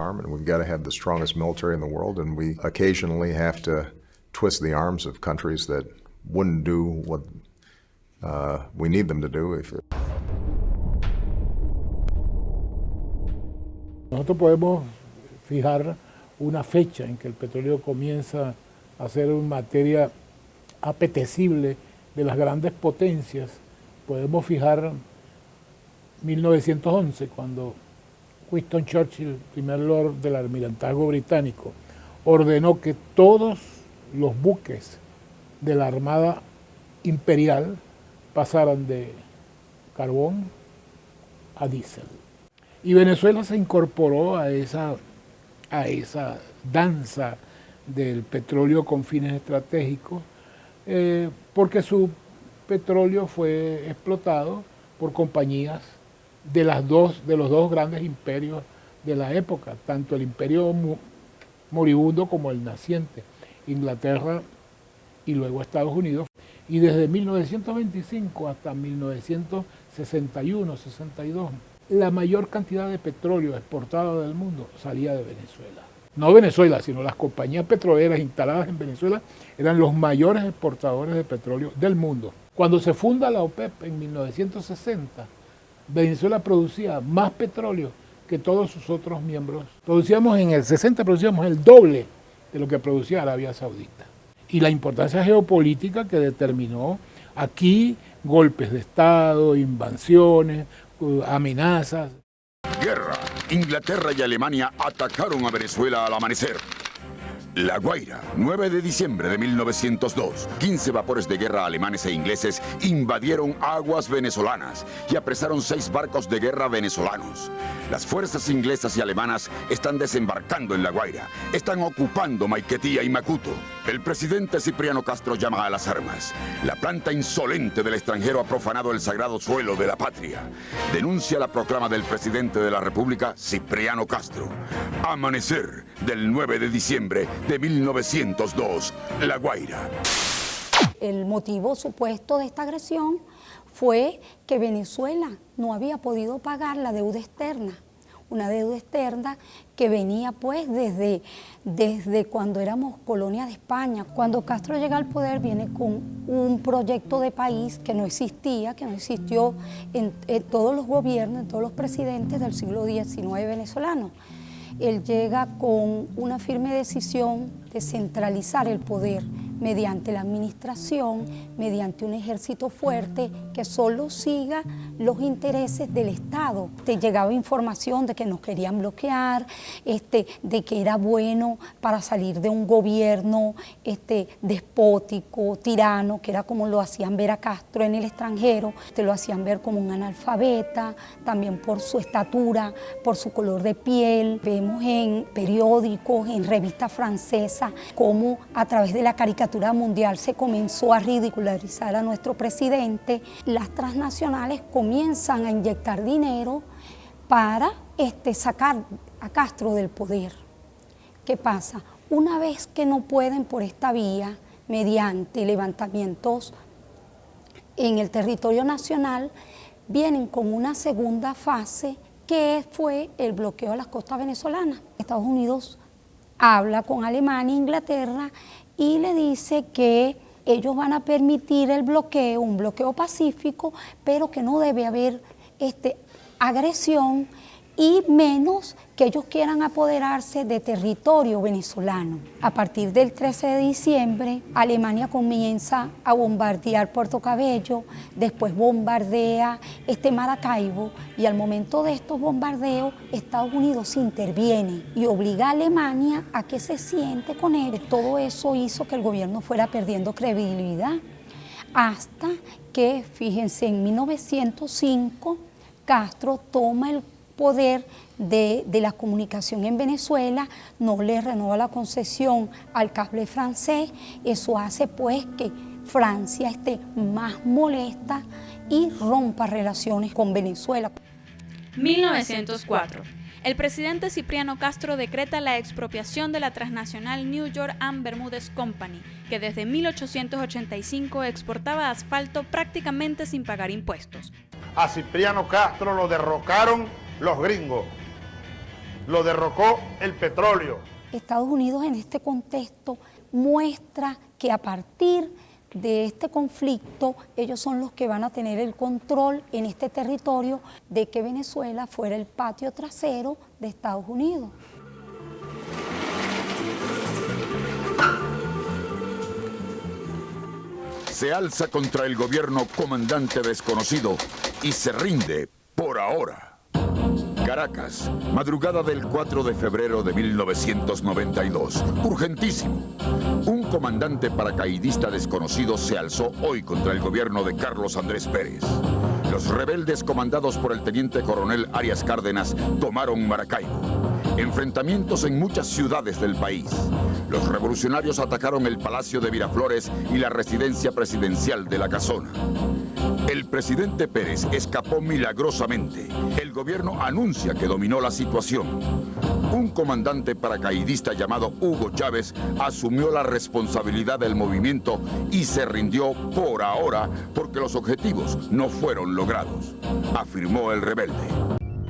And we've got to have the strongest military in the world, and we occasionally have to twist the arms of countries that wouldn't do what we need them to do. Nosotros podemos fijar una fecha en que el petróleo comienza a ser una materia apetecible de las grandes potencias. Podemos fijar 1911, cuando Winston Churchill, primer Lord del Almirantazgo británico, ordenó que todos los buques de la Armada Imperial pasaran de carbón a diésel. Y Venezuela se incorporó a esa danza del petróleo con fines estratégicos, porque su petróleo fue explotado por compañías de los dos grandes imperios de la época, tanto el imperio moribundo como el naciente, Inglaterra y luego Estados Unidos. Y desde 1925 hasta 1961-62, la mayor cantidad de petróleo exportado del mundo salía de Venezuela. No Venezuela, sino las compañías petroleras instaladas en Venezuela eran los mayores exportadores de petróleo del mundo. Cuando se funda la OPEP en 1960, Venezuela producía más petróleo que todos sus otros miembros. En el 60 producíamos el doble de lo que producía Arabia Saudita. Y la importancia geopolítica que determinó aquí golpes de Estado, invasiones, amenazas. Guerra. Inglaterra y Alemania atacaron a Venezuela al amanecer. La Guaira, 9 de diciembre de 1902. 15 vapores de guerra alemanes e ingleses invadieron aguas venezolanas y apresaron 6 barcos de guerra venezolanos. Las fuerzas inglesas y alemanas están desembarcando en La Guaira. Están ocupando Maiquetía y Macuto. El presidente Cipriano Castro llama a las armas. La planta insolente del extranjero ha profanado el sagrado suelo de la patria. Denuncia la proclama del presidente de la República, Cipriano Castro. Amanecer del 9 de diciembre de 1902, La Guaira. El motivo supuesto de esta agresión fue que Venezuela no había podido pagar la deuda externa, una deuda externa que venía pues desde cuando éramos colonia de España. Cuando Castro llega al poder viene con un proyecto de país que no existía, que no existió en todos los gobiernos, en todos los presidentes del siglo XIX venezolano. Él llega con una firme decisión de centralizar el poder mediante la administración, mediante un ejército fuerte que solo siga los intereses del Estado. Te llegaba información de que nos querían bloquear, de que era bueno para salir de un gobierno despótico, tirano, que era como lo hacían ver a Castro en el extranjero, te lo hacían ver como un analfabeta, también por su estatura, por su color de piel. Vemos en periódicos, en revistas francesas, cómo a través de la caricatura mundial se comenzó a ridicularizar a nuestro presidente. Las transnacionales comienzan a inyectar dinero para sacar a Castro del poder. ¿Qué pasa? Una vez que no pueden por esta vía, mediante levantamientos en el territorio nacional, vienen con una segunda fase que fue el bloqueo a las costas venezolanas. Estados Unidos habla con Alemania e Inglaterra y le dice que ellos van a permitir el bloqueo, un bloqueo pacífico, pero que no debe haber agresión y menos que ellos quieran apoderarse de territorio venezolano. A partir del 13 de diciembre, Alemania comienza a bombardear Puerto Cabello, después bombardea Maracaibo, y al momento de estos bombardeos, Estados Unidos interviene y obliga a Alemania a que se siente con él. Todo eso hizo que el gobierno fuera perdiendo credibilidad, hasta que, fíjense, en 1905, Castro toma el poder de la comunicación en Venezuela, no le renueva la concesión al cable francés. Eso hace pues que Francia esté más molesta y rompa relaciones con Venezuela. 1904. El presidente Cipriano Castro decreta la expropiación de la transnacional New York and Bermúdez Company, que desde 1885 exportaba asfalto prácticamente sin pagar impuestos. A Cipriano Castro lo derrocaron los gringos, lo derrocó el petróleo. Estados Unidos en este contexto muestra que a partir de este conflicto ellos son los que van a tener el control en este territorio de que Venezuela fuera el patio trasero de Estados Unidos. Se alza contra el gobierno comandante desconocido y se rinde por ahora. Caracas, madrugada del 4 de febrero de 1992. Urgentísimo. Un comandante paracaidista desconocido se alzó hoy contra el gobierno de Carlos Andrés Pérez. Los rebeldes comandados por el teniente coronel Arias Cárdenas tomaron Maracaibo. Enfrentamientos en muchas ciudades del país. Los revolucionarios atacaron el Palacio de Miraflores y la residencia presidencial de La Casona. El presidente Pérez escapó milagrosamente. El gobierno anuncia que dominó la situación. Un comandante paracaidista llamado Hugo Chávez asumió la responsabilidad del movimiento y se rindió por ahora porque los objetivos no fueron logrados, afirmó el rebelde.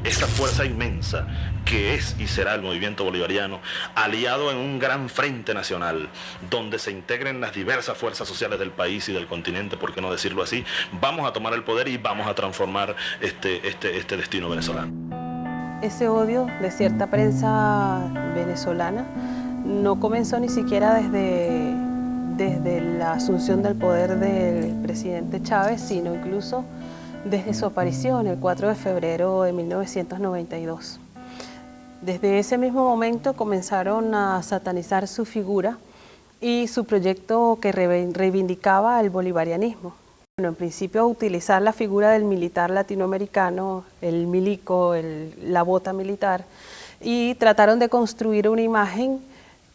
Esa fuerza inmensa que es y será el movimiento bolivariano, aliado en un gran frente nacional, donde se integren las diversas fuerzas sociales del país y del continente, por qué no decirlo así, vamos a tomar el poder y vamos a transformar este destino venezolano. Ese odio de cierta prensa venezolana no comenzó ni siquiera desde la asunción del poder del presidente Chávez, sino incluso desde su aparición el 4 de febrero de 1992. Desde ese mismo momento comenzaron a satanizar su figura y su proyecto que reivindicaba el bolivarianismo. Bueno, en principio utilizar la figura del militar latinoamericano, el milico, la bota militar, y trataron de construir una imagen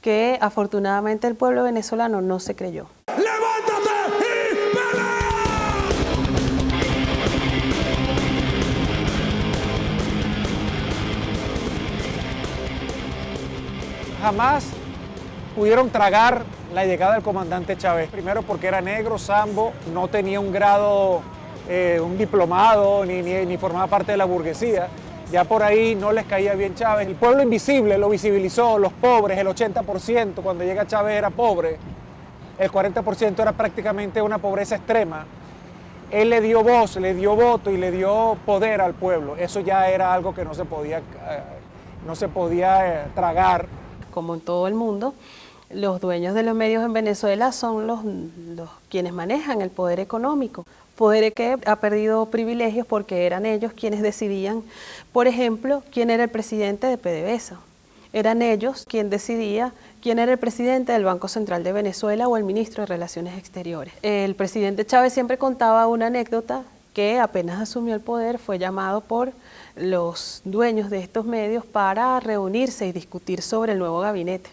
que afortunadamente el pueblo venezolano no se creyó. Jamás pudieron tragar la llegada del comandante Chávez. Primero porque era negro, sambo, no tenía un grado, un diplomado, ni formaba parte de la burguesía. Ya por ahí no les caía bien Chávez. El pueblo invisible lo visibilizó, los pobres, el 80% cuando llega Chávez era pobre, el 40% era prácticamente una pobreza extrema. Él le dio voz, le dio voto y le dio poder al pueblo. Eso ya era algo que no se podía tragar. Como en todo el mundo, los dueños de los medios en Venezuela son los quienes manejan el poder económico. Poder que ha perdido privilegios porque eran ellos quienes decidían, por ejemplo, quién era el presidente de PDVSA. Eran ellos quien decidía quién era el presidente del Banco Central de Venezuela o el ministro de Relaciones Exteriores. El presidente Chávez siempre contaba una anécdota que apenas asumió el poder fue llamado por los dueños de estos medios para reunirse y discutir sobre el nuevo gabinete.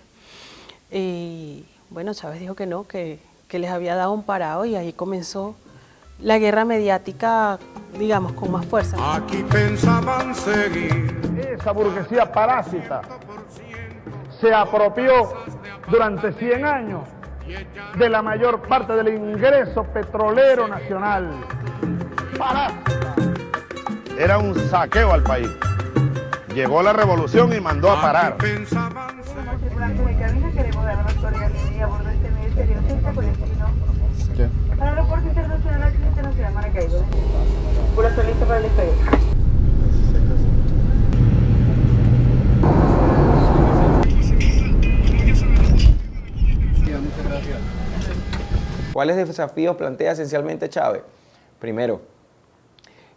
Y bueno, Chávez dijo que no, que les había dado un parado y ahí comenzó la guerra mediática, digamos, con más fuerza. Aquí pensaban seguir. Esa burguesía parásita se apropió durante 100 años de la mayor parte del ingreso petrolero nacional. Parásita. Era un saqueo al país. Llegó la revolución y mandó a parar. Queremos dar la autoridad a bordo de este ministerio con el destino para el aeropuerto internacional Maracaibo. Por estar listo para el despegue. ¿Cuáles desafíos plantea esencialmente Chávez? Primero,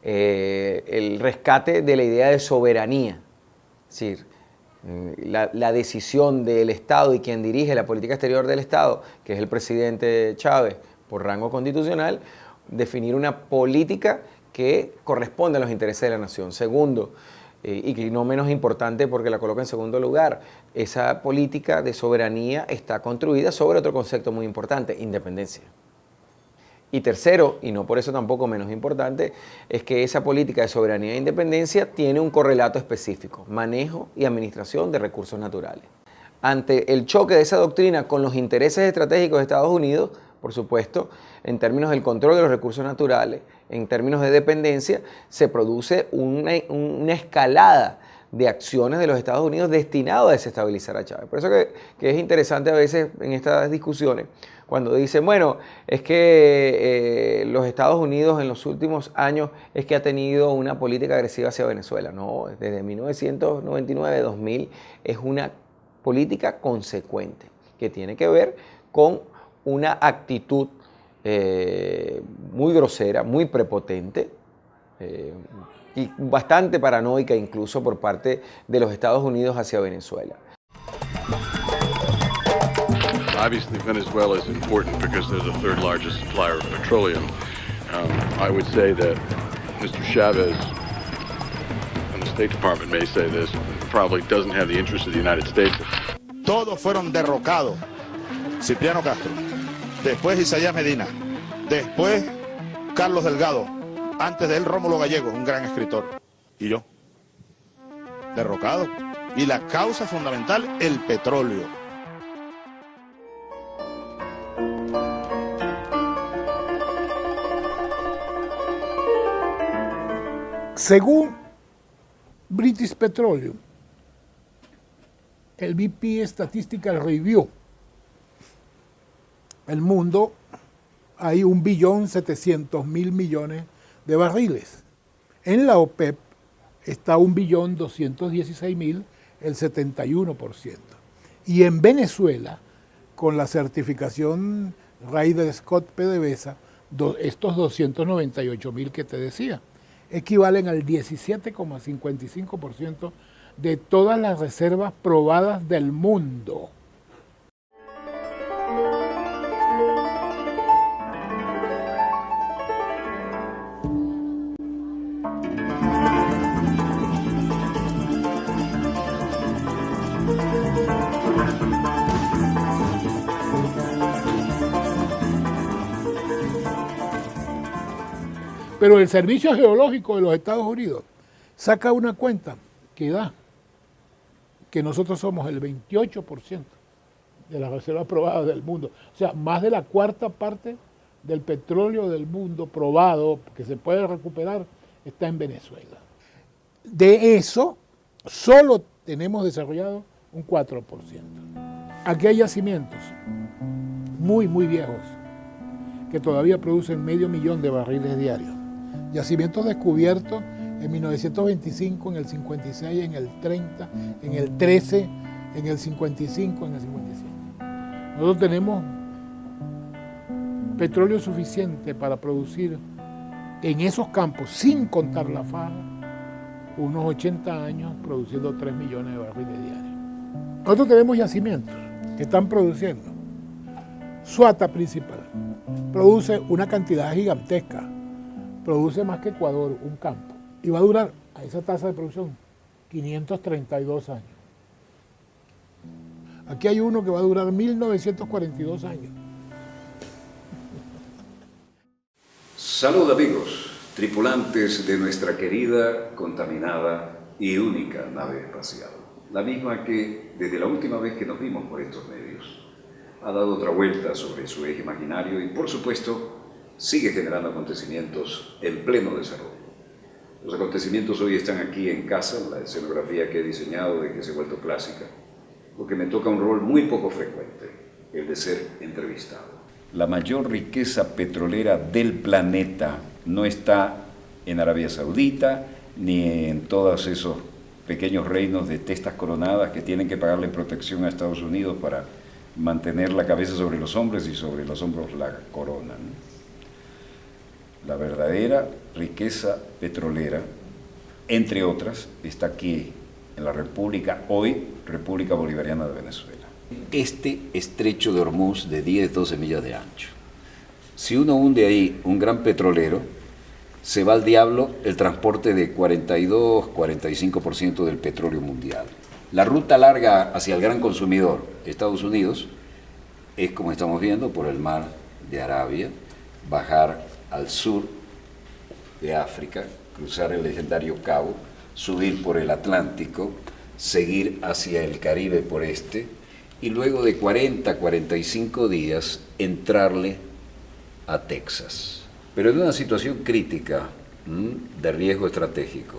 el rescate de la idea de soberanía, es decir, la decisión del Estado y quien dirige la política exterior del Estado, que es el presidente Chávez, por rango constitucional, definir una política que corresponde a los intereses de la nación. Segundo, y que no menos importante porque la coloca en segundo lugar, esa política de soberanía está construida sobre otro concepto muy importante, independencia. Y tercero, y no por eso tampoco menos importante, es que esa política de soberanía e independencia tiene un correlato específico, manejo y administración de recursos naturales. Ante el choque de esa doctrina con los intereses estratégicos de Estados Unidos, por supuesto, en términos del control de los recursos naturales, en términos de dependencia, se produce una escalada de acciones de los Estados Unidos destinado a desestabilizar a Chávez. Por eso que es interesante a veces en estas discusiones, cuando dicen, bueno, es que los Estados Unidos en los últimos años es que ha tenido una política agresiva hacia Venezuela. No, desde 1999-2000 es una política consecuente, que tiene que ver con una actitud muy grosera, muy prepotente, y bastante paranoica incluso por parte de los Estados Unidos hacia Venezuela. Obviously, Venezuela is important because they're the third largest supplier of petroleum. I would say that Mr. Chavez, and the State Department may say this, probably doesn't have the interest of the United States. Todos fueron derrocados. Cipriano Castro, después Isaías Medina, después Carlos Delgado, antes de él Rómulo Gallegos, un gran escritor, y yo, derrocado. Y la causa fundamental, el petróleo. Según British Petroleum, el BP Statistical Review, el mundo hay 1.700.000.000.000 de barriles. En la OPEP está 1.216.000.000, el 71%. Y en Venezuela, con la certificación Ryder Scott PDVSA, estos 298.000 que te decía, equivalen al 17,55% de todas las reservas probadas del mundo. Pero el Servicio Geológico de los Estados Unidos saca una cuenta que da que nosotros somos el 28% de las reservas probadas del mundo. O sea, más de la cuarta parte del petróleo del mundo probado que se puede recuperar está en Venezuela. De eso, solo tenemos desarrollado un 4%. Aquí hay yacimientos muy, muy viejos que todavía producen 500.000 de barriles diarios. Yacimientos descubiertos en 1925, en el 56, en el 30, en el 13, en el 55, en el 57. Nosotros tenemos petróleo suficiente para producir en esos campos, sin contar la faja, unos 80 años produciendo 3 millones de barriles diarios. Nosotros tenemos yacimientos que están produciendo. Suata principal produce una cantidad gigantesca. Produce más que Ecuador, un campo, y va a durar a esa tasa de producción 532 años. Aquí hay uno que va a durar 1942 años. Salud amigos, tripulantes de nuestra querida, contaminada y única nave espacial. La misma que, desde la última vez que nos vimos por estos medios, ha dado otra vuelta sobre su eje imaginario y, por supuesto, sigue generando acontecimientos en pleno desarrollo. Los acontecimientos hoy están aquí en casa, la escenografía que he diseñado de que se ha vuelto clásica, porque me toca un rol muy poco frecuente, el de ser entrevistado. La mayor riqueza petrolera del planeta no está en Arabia Saudita, ni en todos esos pequeños reinos de testas coronadas que tienen que pagarle protección a Estados Unidos para mantener la cabeza sobre los hombres y sobre los hombros la corona, ¿no? La verdadera riqueza petrolera, entre otras, está aquí en la República, hoy República Bolivariana de Venezuela. Este estrecho de Hormuz de 10-12 millas de ancho. Si uno hunde ahí un gran petrolero, se va al diablo el transporte de 42-45% del petróleo mundial. La ruta larga hacia el gran consumidor, Estados Unidos, es, como estamos viendo, por el mar de Arabia, bajar al sur de África, cruzar el legendario Cabo, subir por el Atlántico, seguir hacia el Caribe por este, y luego de 40-45 días entrarle a Texas. Pero en una situación crítica de riesgo estratégico.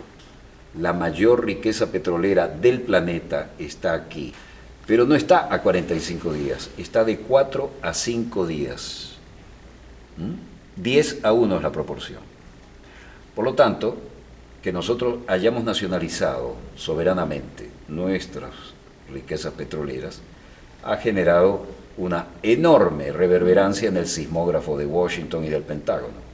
La mayor riqueza petrolera del planeta está aquí, pero no está a 45 días, está de 4 a 5 días. 10-1 es la proporción. Por lo tanto, que nosotros hayamos nacionalizado soberanamente nuestras riquezas petroleras ha generado una enorme reverberancia en el sismógrafo de Washington y del Pentágono.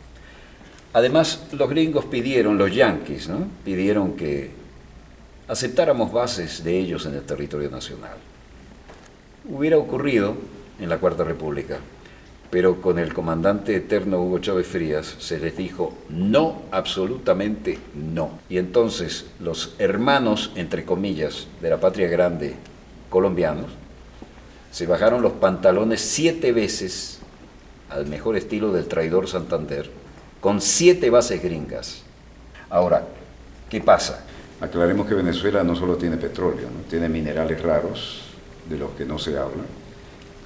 Además, los gringos pidieron, los yanquis, ¿no? Pidieron que aceptáramos bases de ellos en el territorio nacional. Hubiera ocurrido en la Cuarta República, pero con el comandante eterno Hugo Chávez Frías se les dijo no, absolutamente no. Y entonces los hermanos, entre comillas, de la patria grande colombianos, se bajaron los pantalones 7 veces al mejor estilo del traidor Santander, con 7 bases gringas. Ahora, ¿qué pasa? Aclaremos que Venezuela no solo tiene petróleo, ¿no? Tiene minerales raros, de los que no se habla,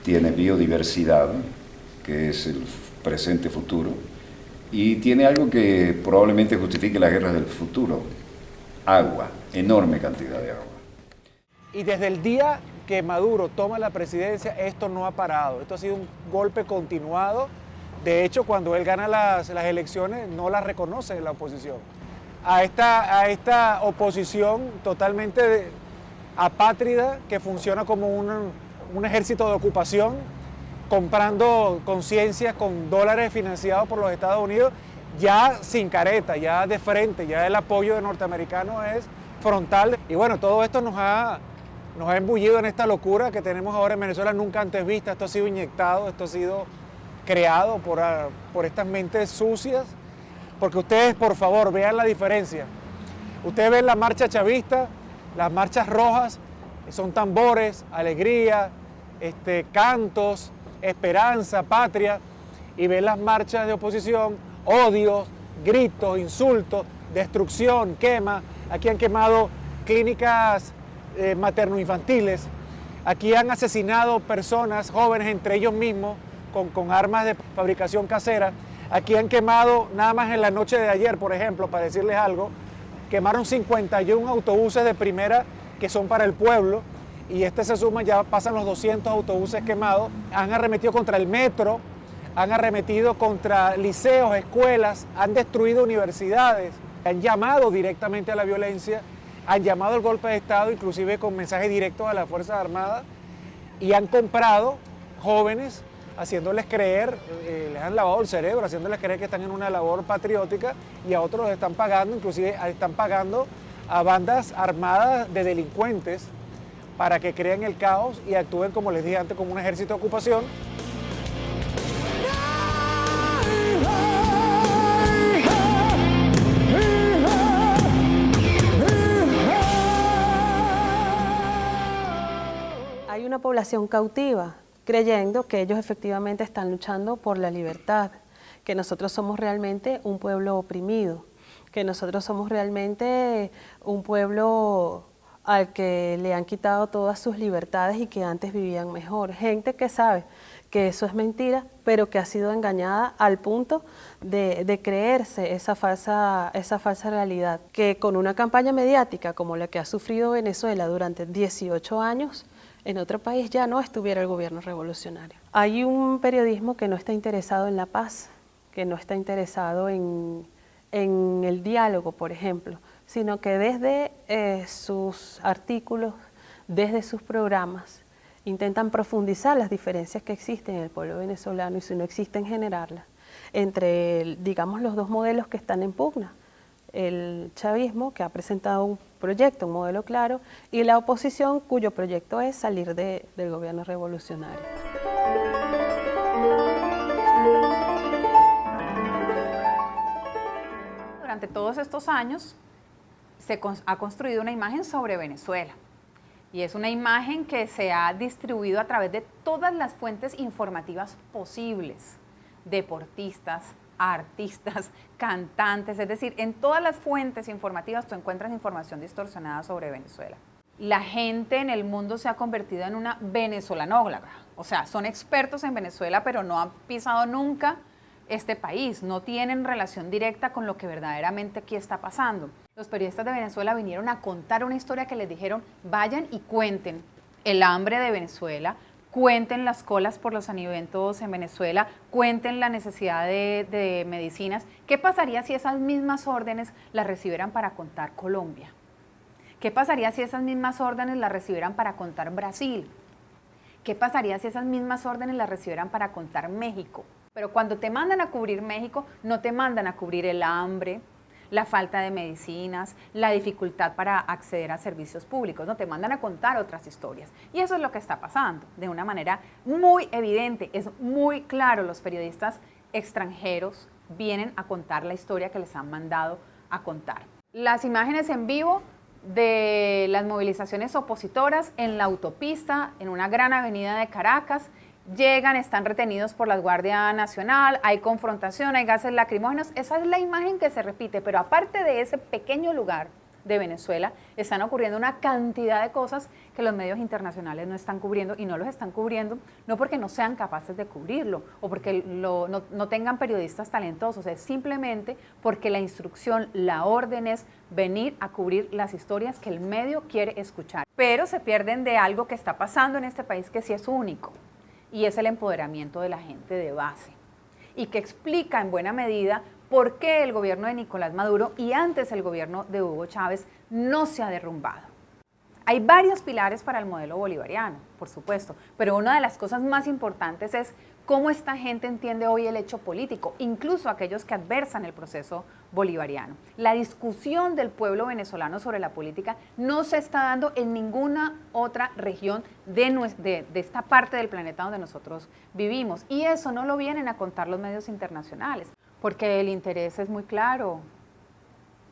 tiene biodiversidad, que es el presente futuro, y tiene algo que probablemente justifique las guerras del futuro: agua, enorme cantidad de agua. Y desde el día que Maduro toma la presidencia, esto no ha parado, esto ha sido un golpe continuado. De hecho, cuando él gana las elecciones, no las reconoce la oposición. A esta oposición totalmente apátrida, que funciona como un ejército de ocupación, comprando conciencias con dólares financiados por los Estados Unidos, ya sin careta, ya de frente, ya el apoyo de norteamericanos es frontal. Y bueno, todo esto nos ha embullido en esta locura que tenemos ahora en Venezuela, nunca antes vista. Esto ha sido inyectado, esto ha sido creado por estas mentes sucias, porque ustedes, por favor, vean la diferencia. Ustedes ven la marcha chavista, las marchas rojas, son tambores, alegría, cantos, esperanza, patria, y ven las marchas de oposición, odios, gritos, insultos, destrucción, quema. Aquí han quemado clínicas materno-infantiles, aquí han asesinado personas, jóvenes, entre ellos mismos, con armas de fabricación casera. Aquí han quemado, nada más en la noche de ayer, por ejemplo, para decirles algo, quemaron 51 autobuses de primera que son para el pueblo, y se suma, ya pasan los 200 autobuses quemados. Han arremetido contra el metro, han arremetido contra liceos, escuelas, han destruido universidades, han llamado directamente a la violencia, han llamado al golpe de Estado, inclusive con mensajes directos a las Fuerzas Armadas, y han comprado jóvenes, haciéndoles creer, les han lavado el cerebro, haciéndoles creer que están en una labor patriótica, y a otros los están pagando, inclusive están pagando a bandas armadas de delincuentes para que creen el caos y actúen, como les dije antes, como un ejército de ocupación. Hay una población cautiva, creyendo que ellos efectivamente están luchando por la libertad, que nosotros somos realmente un pueblo oprimido, que nosotros somos realmente un pueblo al que le han quitado todas sus libertades y que antes vivían mejor. Gente que sabe que eso es mentira, pero que ha sido engañada al punto de creerse esa falsa realidad, que con una campaña mediática como la que ha sufrido Venezuela durante 18 años, en otro país ya no estuviera el gobierno revolucionario. Hay un periodismo que no está interesado en la paz, que no está interesado en el diálogo, por ejemplo, sino que desde sus artículos, desde sus programas, intentan profundizar las diferencias que existen en el pueblo venezolano, y si no existen, generarlas, entre, digamos, los dos modelos que están en pugna. El chavismo, que ha presentado un proyecto, un modelo claro, y la oposición, cuyo proyecto es salir del gobierno revolucionario. Durante todos estos años se ha construido una imagen sobre Venezuela. Y es una imagen que se ha distribuido a través de todas las fuentes informativas posibles. Deportistas, artistas, cantantes, es decir, en todas las fuentes informativas tú encuentras información distorsionada sobre Venezuela. La gente en el mundo se ha convertido en una venezolanóloga, o sea, son expertos en Venezuela, pero no han pisado nunca este país, no tienen relación directa con lo que verdaderamente aquí está pasando. Los periodistas de Venezuela vinieron a contar una historia que les dijeron, vayan y cuenten el hambre de Venezuela, cuenten las colas por los alimentos en Venezuela, cuenten la necesidad de medicinas. ¿Qué pasaría si esas mismas órdenes las recibieran para contar Colombia? ¿Qué pasaría si esas mismas órdenes las recibieran para contar Brasil? ¿Qué pasaría si esas mismas órdenes las recibieran para contar México? Pero cuando te mandan a cubrir México, no te mandan a cubrir el hambre, la falta de medicinas, la dificultad para acceder a servicios públicos, no te mandan a contar otras historias. Y eso es lo que está pasando de una manera muy evidente, es muy claro. Los periodistas extranjeros vienen a contar la historia que les han mandado a contar. Las imágenes en vivo de las movilizaciones opositoras en la autopista, en una gran avenida de Caracas, llegan, están retenidos por la Guardia Nacional, hay confrontación, hay gases lacrimógenos. Esa es la imagen que se repite, pero aparte de ese pequeño lugar de Venezuela, están ocurriendo una cantidad de cosas que los medios internacionales no están cubriendo, y no los están cubriendo no porque no sean capaces de cubrirlo o porque no tengan periodistas talentosos, es simplemente porque la instrucción, la orden es venir a cubrir las historias que el medio quiere escuchar. Pero se pierden de algo que está pasando en este país que sí es único, y es el empoderamiento de la gente de base, y que explica en buena medida por qué el gobierno de Nicolás Maduro y antes el gobierno de Hugo Chávez no se ha derrumbado. Hay varios pilares para el modelo bolivariano, por supuesto, pero una de las cosas más importantes es cómo esta gente entiende hoy el hecho político, incluso aquellos que adversan el proceso bolivariano. La discusión del pueblo venezolano sobre la política no se está dando en ninguna otra región de esta parte del planeta donde nosotros vivimos, y eso no lo vienen a contar los medios internacionales, porque el interés es muy claro,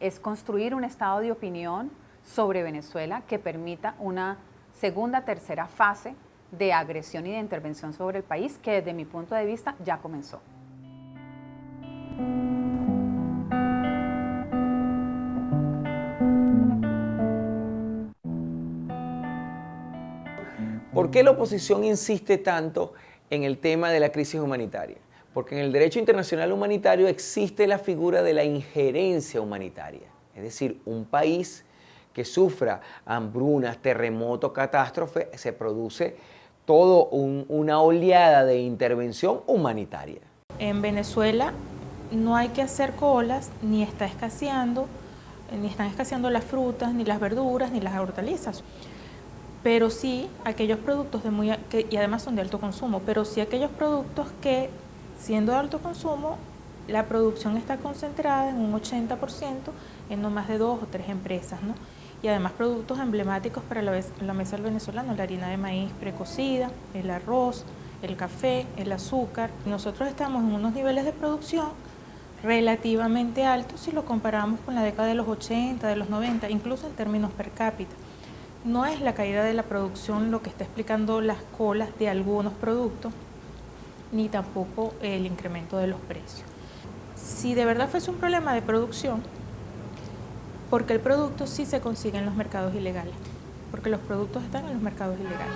es construir un estado de opinión sobre Venezuela que permita una segunda, tercera fase de agresión y de intervención sobre el país, que desde mi punto de vista ya comenzó. ¿Por qué la oposición insiste tanto en el tema de la crisis humanitaria? Porque en el derecho internacional humanitario existe la figura de la injerencia humanitaria, es decir, un país que sufra hambrunas, terremotos, catástrofes, se produce toda una oleada de intervención humanitaria. En Venezuela no hay que hacer colas, ni están escaseando las frutas, ni las verduras, ni las hortalizas. Pero sí aquellos productos y además son de alto consumo, pero sí aquellos productos que, siendo de alto consumo, la producción está concentrada en un 80% en no más de 2 o 3 empresas, ¿no? Y además productos emblemáticos para la mesa del venezolano, la harina de maíz precocida, el arroz, el café, el azúcar. Nosotros estamos en unos niveles de producción relativamente altos si lo comparamos con la década de los 80, de los 90, incluso en términos per cápita. No es la caída de la producción lo que está explicando las colas de algunos productos, ni tampoco el incremento de los precios. Si de verdad fuese un problema de producción, porque el producto sí se consigue en los mercados ilegales, porque los productos están en los mercados ilegales.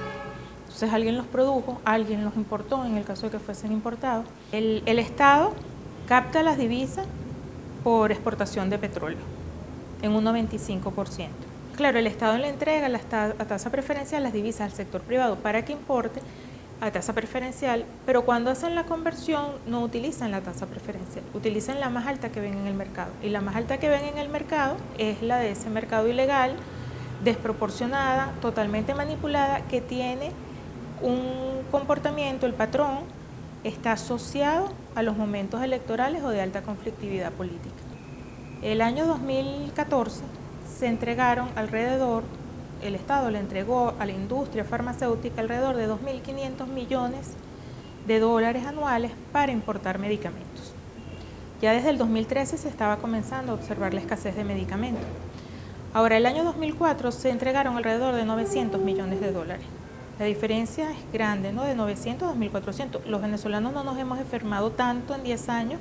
Entonces alguien los produjo, alguien los importó, en el caso de que fuesen importados. El Estado capta las divisas por exportación de petróleo, en un 95%. Claro, el Estado le entrega a tasa preferencial las divisas al sector privado para que importe a tasa preferencial, pero cuando hacen la conversión no utilizan la tasa preferencial, utilizan la más alta que ven en el mercado. Y la más alta que ven en el mercado es la de ese mercado ilegal, desproporcionada, totalmente manipulada, que tiene un comportamiento, el patrón está asociado a los momentos electorales o de alta conflictividad política. El año 2014 se entregaron el Estado le entregó a la industria farmacéutica alrededor de 2.500 millones de dólares anuales para importar medicamentos. Ya desde el 2013 se estaba comenzando a observar la escasez de medicamentos. Ahora, el año 2004 se entregaron alrededor de 900 millones de dólares. La diferencia es grande, ¿no? De 900 a 2.400. Los venezolanos no nos hemos enfermado tanto en 10 años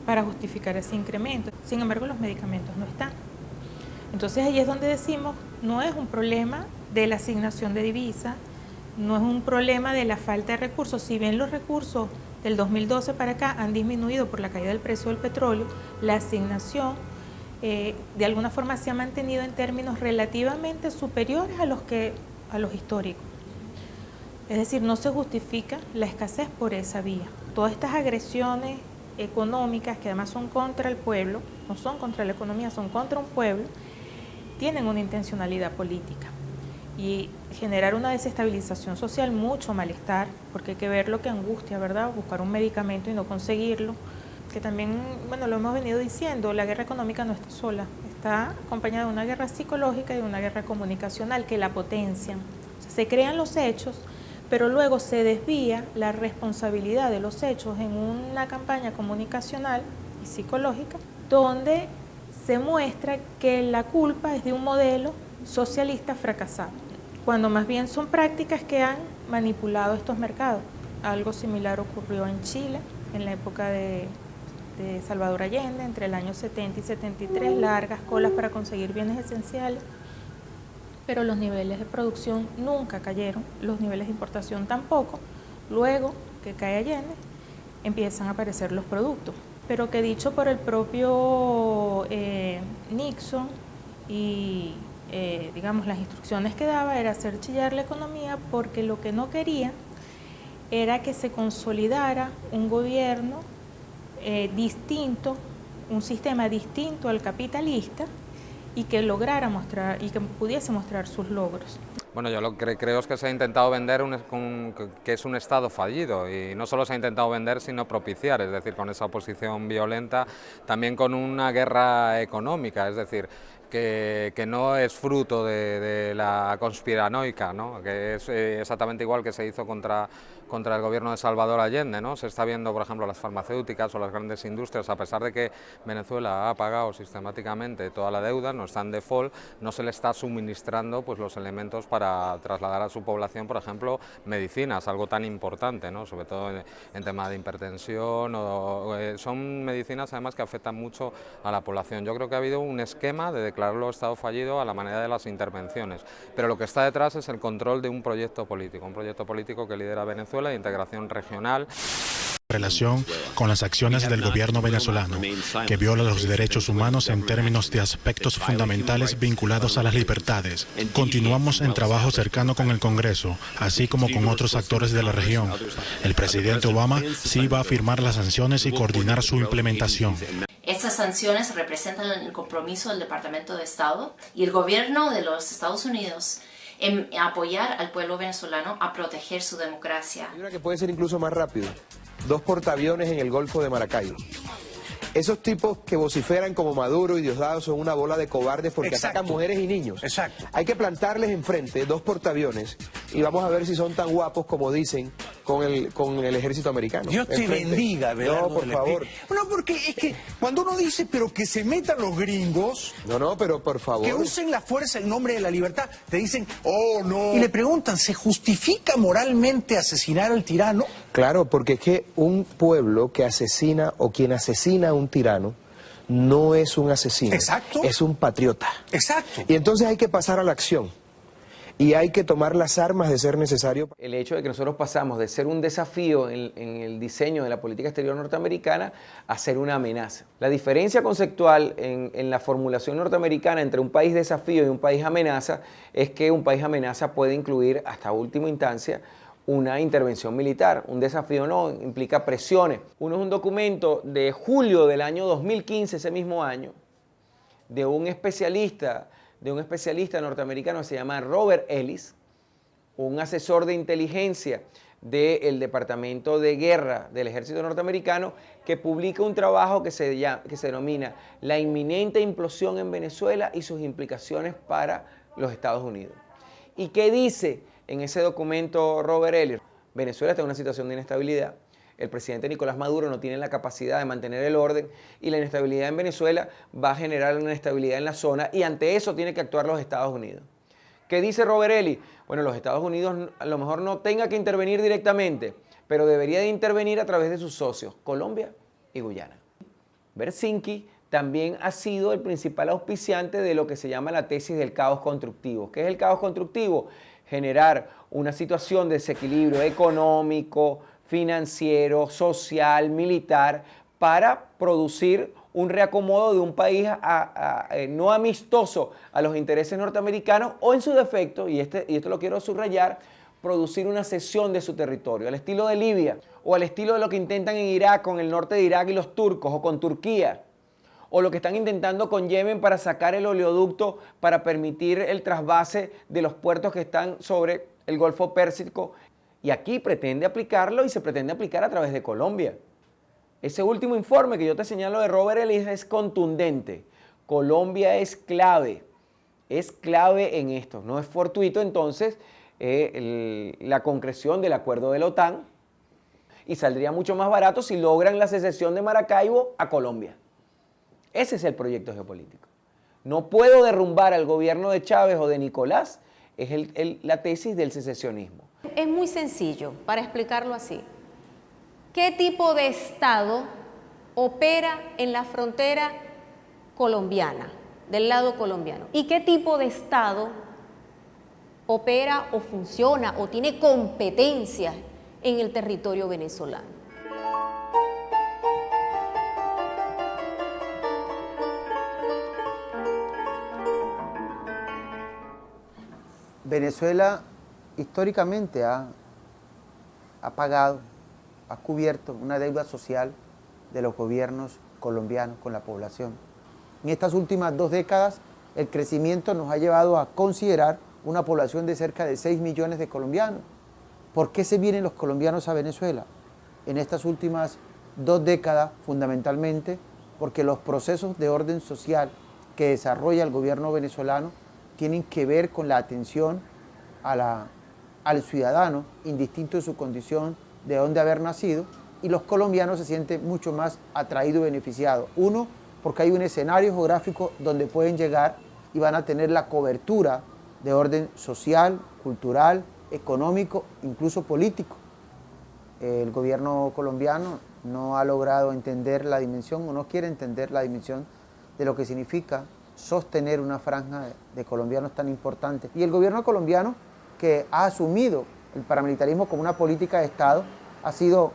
para justificar ese incremento. Sin embargo, los medicamentos no están. Entonces ahí es donde decimos, no es un problema de la asignación de divisas, no es un problema de la falta de recursos. Si bien los recursos del 2012 para acá han disminuido por la caída del precio del petróleo, la asignación de alguna forma se ha mantenido en términos relativamente superiores a los históricos. Es decir, no se justifica la escasez por esa vía. Todas estas agresiones económicas, que además son contra el pueblo, no son contra la economía, son contra un pueblo, tienen una intencionalidad política y generar una desestabilización social, mucho malestar, porque hay que ver lo que angustia, ¿verdad? Buscar un medicamento y no conseguirlo, que también, bueno, lo hemos venido diciendo, la guerra económica no está sola, está acompañada de una guerra psicológica y de una guerra comunicacional que la potencian. O sea, se crean los hechos, pero luego se desvía la responsabilidad de los hechos en una campaña comunicacional y psicológica, donde se muestra que la culpa es de un modelo socialista fracasado, cuando más bien son prácticas que han manipulado estos mercados. Algo similar ocurrió en Chile, en la época de Salvador Allende, entre el año 70 y 73, largas colas para conseguir bienes esenciales, pero los niveles de producción nunca cayeron, los niveles de importación tampoco. Luego que cae Allende, empiezan a aparecer los productos, pero que dicho por el propio Nixon y digamos las instrucciones que daba era hacer chillar la economía, porque lo que no quería era que se consolidara un gobierno distinto, un sistema distinto al capitalista, y que lograra mostrar y que pudiese mostrar sus logros. Bueno, yo lo que creo es que se ha intentado vender que es un Estado fallido, y no solo se ha intentado vender, sino propiciar, es decir, con esa oposición violenta, también con una guerra económica, es decir, que no es fruto de la conspiranoica, ¿no? Que es exactamente igual que se hizo contra el gobierno de Salvador Allende, ¿no? Se está viendo, por ejemplo, las farmacéuticas o las grandes industrias, a pesar de que Venezuela ha pagado sistemáticamente toda la deuda, no está en default, no se le está suministrando pues los elementos para trasladar a su población, por ejemplo, medicinas, algo tan importante, ¿no? Sobre todo en tema de hipertensión, son medicinas además que afectan mucho a la población. Yo creo que ha habido un esquema de declararlo Estado fallido a la manera de las intervenciones, pero lo que está detrás es el control de un proyecto político que lidera Venezuela, de integración regional. Relación con las acciones del gobierno venezolano, que viola los derechos humanos en términos de aspectos fundamentales vinculados a las libertades. Continuamos en trabajo cercano con el Congreso, así como con otros actores de la región. El presidente Obama sí va a firmar las sanciones y coordinar su implementación. Estas sanciones representan el compromiso del Departamento de Estado y el gobierno de los Estados Unidos en apoyar al pueblo venezolano a proteger su democracia. Hay una que puede ser incluso más rápido: 2 portaaviones en el Golfo de Maracaibo. Esos tipos que vociferan como Maduro y Diosdado son una bola de cobardes porque atacan mujeres y niños. Exacto. Hay que plantarles enfrente 2 portaaviones y vamos a ver si son tan guapos como dicen con el ejército americano. Dios te bendiga, Belardo. No, por favor. No, porque es que cuando uno dice, pero que se metan los gringos... No, pero por favor. Que usen la fuerza en nombre de la libertad, te dicen, oh, no. Y le preguntan, ¿se justifica moralmente asesinar al tirano? Claro, porque es que un pueblo que asesina o quien asesina a un tirano no es un asesino. Exacto. Es un patriota. Exacto. Y entonces hay que pasar a la acción. Y hay que tomar las armas de ser necesario. El hecho de que nosotros pasamos de ser un desafío en el diseño de la política exterior norteamericana a ser una amenaza. La diferencia conceptual en la formulación norteamericana entre un país desafío y un país amenaza es que un país amenaza puede incluir hasta última instancia una intervención militar. Un desafío no, implica presiones. Uno es un documento de julio del año 2015, ese mismo año, de un especialista norteamericano que se llama Robert Ellis, un asesor de inteligencia del Departamento de Guerra del Ejército norteamericano, que publica un trabajo que se denomina La inminente implosión en Venezuela y sus implicaciones para los Estados Unidos. ¿Y qué dice en ese documento Robert Ellis? Venezuela está en una situación de inestabilidad. el presidente Nicolás Maduro no tiene la capacidad de mantener el orden y la inestabilidad en Venezuela va a generar una inestabilidad en la zona y ante eso tiene que actuar los Estados Unidos. ¿Qué dice Robert Ely? Bueno, los Estados Unidos a lo mejor no tenga que intervenir directamente, pero debería de intervenir a través de sus socios, Colombia y Guyana. Bersinski también ha sido el principal auspiciante de lo que se llama la tesis del caos constructivo. ¿Qué es el caos constructivo? Generar una situación de desequilibrio económico, financiero, social, militar, para producir un reacomodo de un país no amistoso a los intereses norteamericanos o en su defecto, y esto lo quiero subrayar, producir una cesión de su territorio, al estilo de Libia o al estilo de lo que intentan en Irak, con el norte de Irak y los turcos, o con Turquía, o lo que están intentando con Yemen para sacar el oleoducto para permitir el trasvase de los puertos que están sobre el Golfo Pérsico. Y aquí pretende aplicarlo y se pretende aplicar a través de Colombia. Ese último informe que yo te señalo de Robert Ely es contundente. Colombia es clave en esto. No es fortuito entonces la concreción del acuerdo de la OTAN, y saldría mucho más barato si logran la secesión de Maracaibo a Colombia. Ese es el proyecto geopolítico. No puedo derrumbar al gobierno de Chávez o de Nicolás, es la tesis del secesionismo. Es muy sencillo, para explicarlo así. ¿Qué tipo de Estado opera en la frontera colombiana, del lado colombiano? ¿Y qué tipo de Estado opera o funciona o tiene competencias en el territorio venezolano? Venezuela históricamente ha pagado, ha cubierto una deuda social de los gobiernos colombianos con la población. En estas últimas 2 décadas, el crecimiento nos ha llevado a considerar una población de cerca de 6 millones de colombianos. ¿Por qué se vienen los colombianos a Venezuela? En estas últimas 2 décadas, fundamentalmente, porque los procesos de orden social que desarrolla el gobierno venezolano tienen que ver con la atención al ciudadano, indistinto de su condición, de dónde haber nacido, y los colombianos se sienten mucho más atraídos y beneficiados. Uno, porque hay un escenario geográfico donde pueden llegar y van a tener la cobertura de orden social, cultural, económico, incluso político. El gobierno colombiano no ha logrado entender la dimensión o no quiere entender la dimensión de lo que significa sostener una franja de colombianos tan importante. Y el gobierno colombiano, que ha asumido el paramilitarismo como una política de Estado, ha sido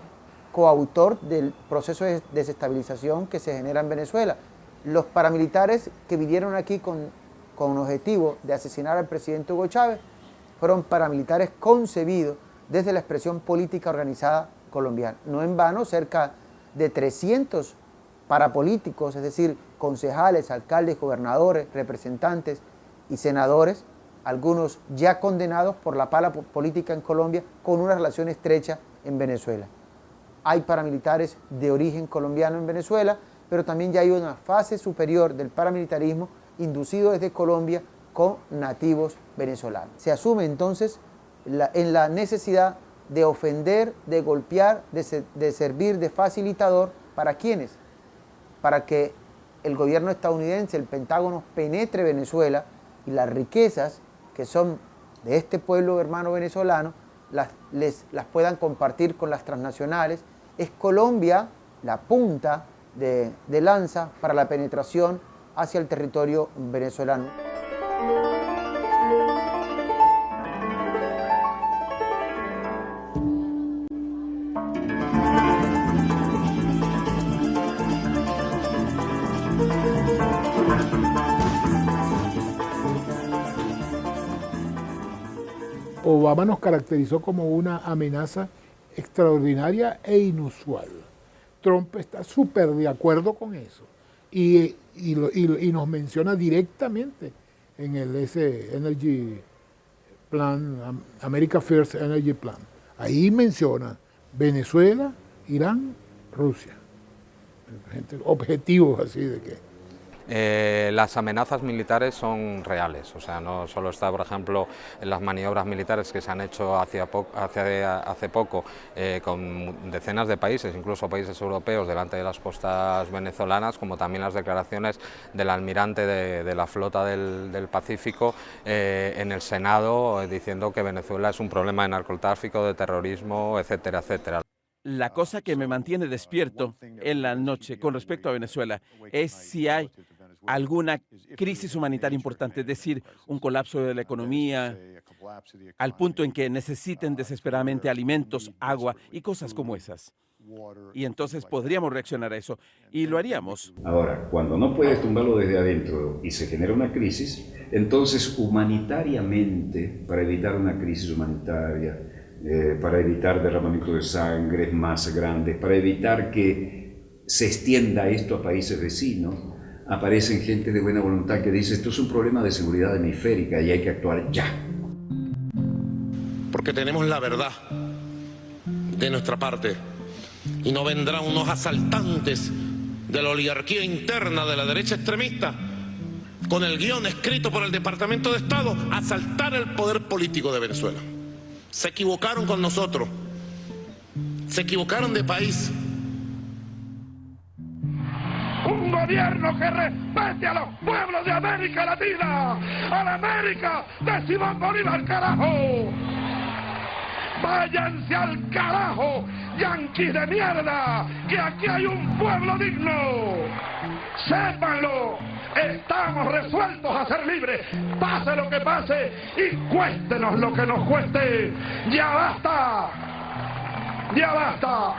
coautor del proceso de desestabilización que se genera en Venezuela. Los paramilitares que vinieron aquí con objetivo de asesinar al presidente Hugo Chávez fueron paramilitares concebidos desde la expresión política organizada colombiana. No en vano, cerca de 300 parapolíticos, es decir, concejales, alcaldes, gobernadores, representantes y senadores, algunos ya condenados por la pala política en Colombia, con una relación estrecha en Venezuela. Hay paramilitares de origen colombiano en Venezuela, pero también ya hay una fase superior del paramilitarismo inducido desde Colombia con nativos venezolanos. Se asume entonces en la necesidad de ofender, de golpear, de servir de facilitador. ¿Para quiénes? Para que el gobierno estadounidense, el Pentágono, penetre Venezuela y las riquezas que son de este pueblo hermano venezolano las puedan compartir con las transnacionales. Es Colombia la punta de lanza para la penetración hacia el territorio venezolano. Obama nos caracterizó como una amenaza extraordinaria e inusual. Trump está súper de acuerdo con eso y nos menciona directamente en ese Energy Plan, America First Energy Plan. Ahí menciona Venezuela, Irán, Rusia. Objetivos así de que Las amenazas militares son reales, o sea, no solo está, por ejemplo, en las maniobras militares que se han hecho hace poco con decenas de países, incluso países europeos, delante de las costas venezolanas, como también las declaraciones del almirante de la flota del Pacífico en el Senado, diciendo que Venezuela es un problema de narcotráfico, de terrorismo, etcétera, etcétera. La cosa que me mantiene despierto en la noche con respecto a Venezuela es si hay alguna crisis humanitaria importante, es decir, un colapso de la economía, al punto en que necesiten desesperadamente alimentos, agua y cosas como esas. Y entonces podríamos reaccionar a eso, y lo haríamos. Ahora, cuando no puedes tumbarlo desde adentro y se genera una crisis, entonces humanitariamente, para evitar una crisis humanitaria, para evitar derramamiento de sangre más grandes, para evitar que se extienda esto a países vecinos, aparecen gente de buena voluntad que dice esto es un problema de seguridad hemisférica y hay que actuar ya. Porque tenemos la verdad de nuestra parte y no vendrán unos asaltantes de la oligarquía interna de la derecha extremista con el guión escrito por el Departamento de Estado a asaltar el poder político de Venezuela. Se equivocaron con nosotros, se equivocaron de país. Un gobierno que respete a los pueblos de América Latina, a la América de Simón Bolívar, carajo. Váyanse al carajo, yanquis de mierda, que aquí hay un pueblo digno. Sépanlo, estamos resueltos a ser libres, pase lo que pase y cuéstenos lo que nos cueste. ¡Ya basta! ¡Ya basta!